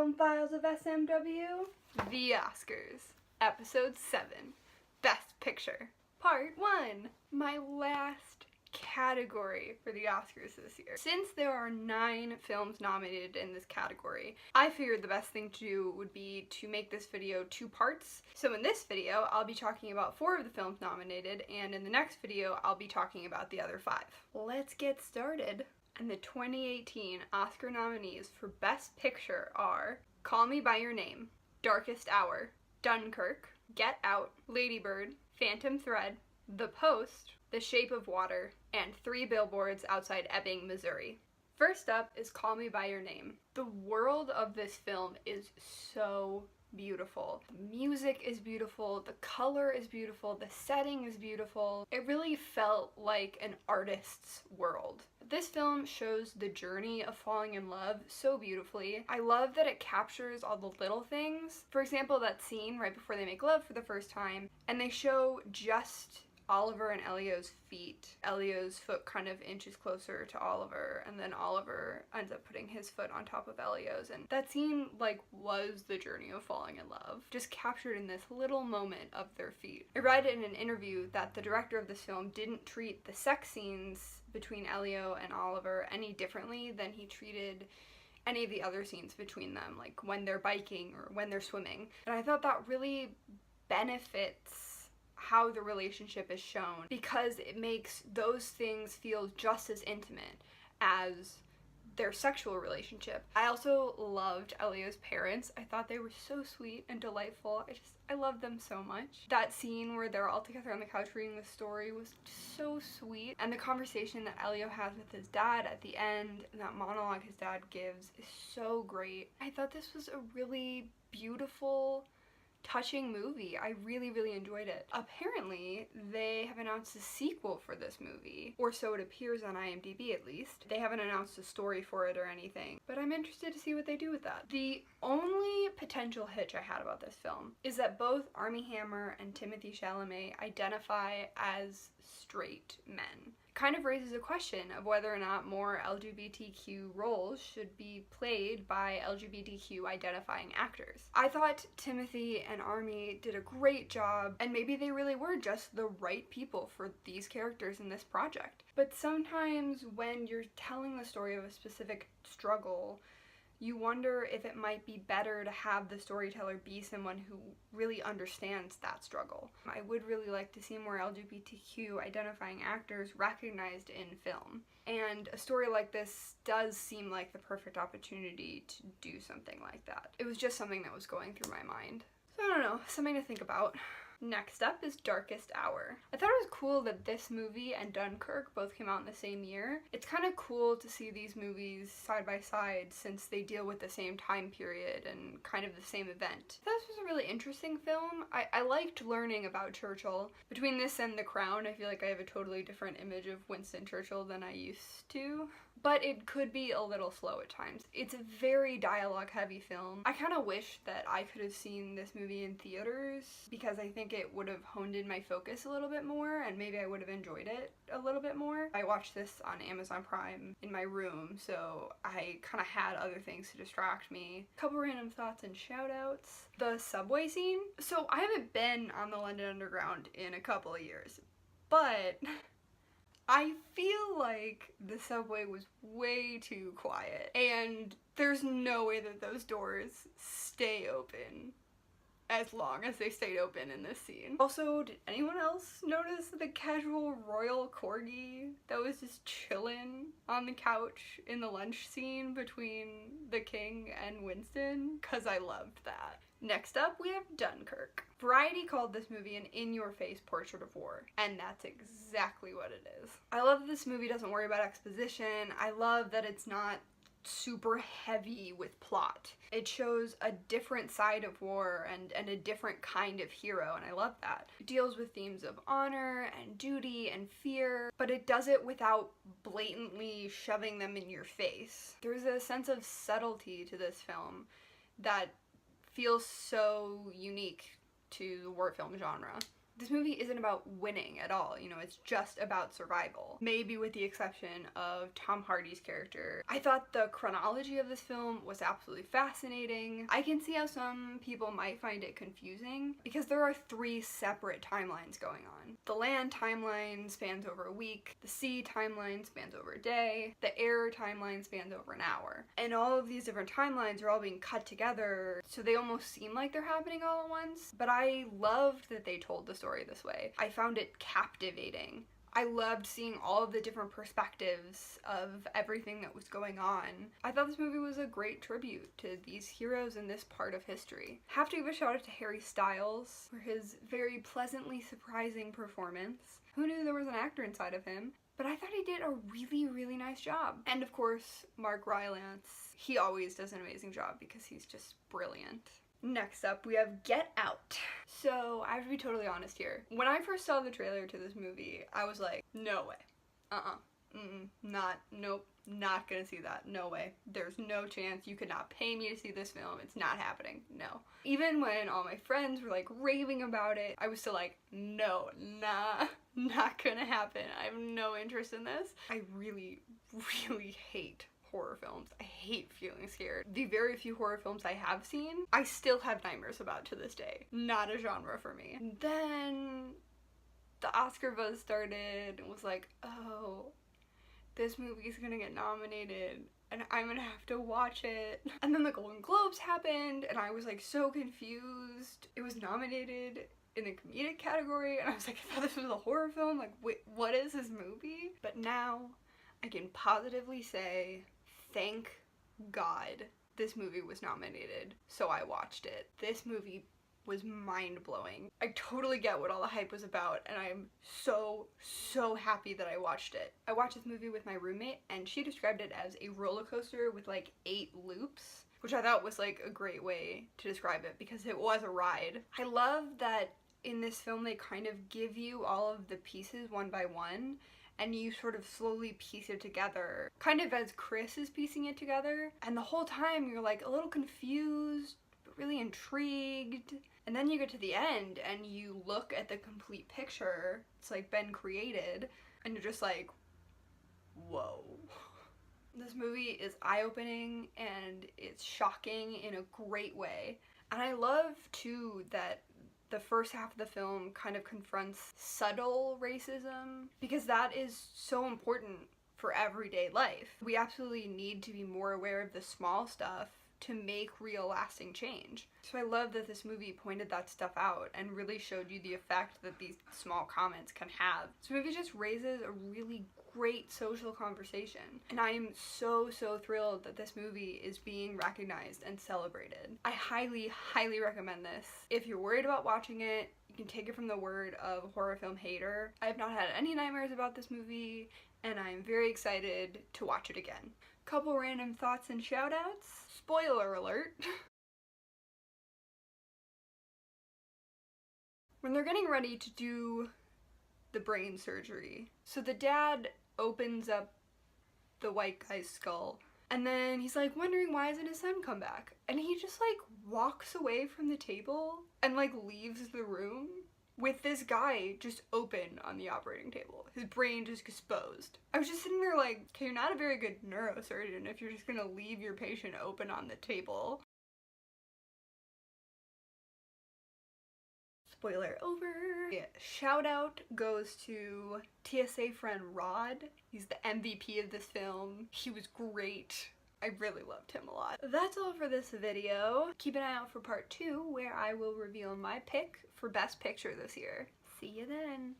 Film Files of SMW, The Oscars, Episode 7, Best Picture, Part 1, my last category for the Oscars this year. Since there are 9 films nominated in this category, I figured the best thing to do would be to make this video 2 parts. So in this video, I'll be talking about 4 of the films nominated, and in the next video, I'll be talking about the other 5. Let's get started. And the 2018 Oscar nominees for Best Picture are Call Me By Your Name, Darkest Hour, Dunkirk, Get Out, Lady Bird, Phantom Thread, The Post, The Shape of Water, and 3 Billboards Outside Ebbing, Missouri. First up is Call Me By Your Name. The world of this film is so beautiful. The music is beautiful, the color is beautiful, the setting is beautiful. It really felt like an artist's world. This film shows the journey of falling in love so beautifully. I love that it captures all the little things. For example, that scene right before they make love for the first time, and they show just Oliver and Elio's feet. Elio's foot kind of inches closer to Oliver, and then Oliver ends up putting his foot on top of Elio's, and that scene was the journey of falling in love, just captured in this little moment of their feet. I read in an interview that the director of this film didn't treat the sex scenes between Elio and Oliver any differently than he treated any of the other scenes between them, like when they're biking or when they're swimming. And I thought that really benefits how the relationship is shown, because it makes those things feel just as intimate as their sexual relationship. I also loved Elio's parents. I thought they were so sweet and delightful. I love them so much. That scene where they're all together on the couch reading the story was so sweet. And the conversation that Elio has with his dad at the end, and that monologue his dad gives, is so great. I thought this was a really beautiful, touching movie. I really enjoyed it. Apparently, they have announced a sequel for this movie, or so it appears on IMDb at least. They haven't announced a story for it or anything, but I'm interested to see what they do with that. The only potential hitch I had about this film is that both Armie Hammer and Timothée Chalamet identify as straight men. Kind of raises a question of whether or not more LGBTQ roles should be played by LGBTQ identifying actors. I thought Timothy and Armie did a great job, and maybe they really were just the right people for these characters in this project. But sometimes when you're telling the story of a specific struggle, you wonder if it might be better to have the storyteller be someone who really understands that struggle. I would really like to see more LGBTQ identifying actors recognized in film. And a story like this does seem like the perfect opportunity to do something like that. It was just something that was going through my mind. So I don't know, something to think about. Next up is Darkest Hour. I thought it was cool that this movie and Dunkirk both came out in the same year. It's kind of cool to see these movies side by side since they deal with the same time period and kind of the same event. This was a really interesting film. I liked learning about Churchill. Between this and The Crown, I feel like I have a totally different image of Winston Churchill than I used to. But it could be a little slow at times. It's a very dialogue heavy film. I kind of wish that I could have seen this movie in theaters, because I think it would have honed in my focus a little bit more, and maybe I would have enjoyed it a little bit more. I watched this on Amazon Prime in my room, so I kind of had other things to distract me. A couple random thoughts and shout outs. The subway scene. So I haven't been on the London Underground in a couple of years, but I feel like the subway was way too quiet, and there's no way that those doors stay open as long as they stayed open in this scene. Also, did anyone else notice the casual royal corgi that was just chilling on the couch in the lunch scene between the king and Winston? Cause I loved that. Next up, we have Dunkirk. Variety called this movie an in-your-face portrait of war, and that's exactly what it is. I love that this movie doesn't worry about exposition. I love that it's not super heavy with plot. It shows a different side of war and a different kind of hero, and I love that. It deals with themes of honor and duty and fear, but it does it without blatantly shoving them in your face. There's a sense of subtlety to this film that feels so unique to the war film genre. This movie isn't about winning at all, you know, it's just about survival. Maybe with the exception of Tom Hardy's character. I thought the chronology of this film was absolutely fascinating. I can see how some people might find it confusing because there are 3 separate timelines going on. The land timeline spans over a week, the sea timeline spans over a day, the air timeline spans over an hour. And all of these different timelines are all being cut together, so they almost seem like they're happening all at once. But I loved that they told the story this way. I found it captivating. I loved seeing all of the different perspectives of everything that was going on. I thought this movie was a great tribute to these heroes in this part of history. Have to give a shout out to Harry Styles for his very pleasantly surprising performance. Who knew there was an actor inside of him? But I thought he did a really, really nice job. And of course, Mark Rylance. He always does an amazing job because he's just brilliant. Next up, we have Get Out. So, I have to be totally honest here. When I first saw the trailer to this movie, I was like, no way. Nope, not gonna see that. No way. There's no chance. You could not pay me to see this film. It's not happening. No. Even when all my friends were like raving about it, I was still like, no, nah, not gonna happen. I have no interest in this. I really, really hate horror films. I hate feeling scared. The very few horror films I have seen, I still have nightmares about to this day. Not a genre for me. Then the Oscar buzz started and was like, oh, this movie's gonna get nominated and I'm gonna have to watch it. And then the Golden Globes happened and I was like so confused. It was nominated in the comedic category and I was like, I thought this was a horror film. Like, wait, what is this movie? But now I can positively say, thank God this movie was nominated, so I watched it. This movie was mind-blowing. I totally get what all the hype was about, and I'm so, so happy that I watched it. I watched this movie with my roommate, and she described it as a roller coaster with like 8 loops, which I thought was like a great way to describe it because it was a ride. I love that in this film they kind of give you all of the pieces one by one, and you sort of slowly piece it together, kind of as Chris is piecing it together. And the whole time you're like a little confused, but really intrigued. And then you get to the end and you look at the complete picture, it's like been created, and you're just like, whoa. This movie is eye-opening and it's shocking in a great way. And I love too that the first half of the film kind of confronts subtle racism because that is so important for everyday life. We absolutely need to be more aware of the small stuff to make real lasting change. So I love that this movie pointed that stuff out and really showed you the effect that these small comments can have. This movie just raises a really great social conversation. And I am so, so thrilled that this movie is being recognized and celebrated. I highly, highly recommend this. If you're worried about watching it, you can take it from the word of a horror film hater. I have not had any nightmares about this movie, and I'm very excited to watch it again. Couple random thoughts and shout outs. Spoiler alert. When they're getting ready to do the brain surgery, so the dad opens up the white guy's skull and then he's like wondering why hasn't his son come back, and he just like walks away from the table and like leaves the room with this guy just open on the operating table, his brain just exposed. I was just sitting there like, okay, you're not a very good neurosurgeon if you're just gonna leave your patient open on the table. Spoiler over. Yeah, shout out goes to TSA friend Rod. He's the MVP of this film. He was great. I really loved him a lot. That's all for this video. Keep an eye out for part 2 where I will reveal my pick for Best Picture this year. See you then.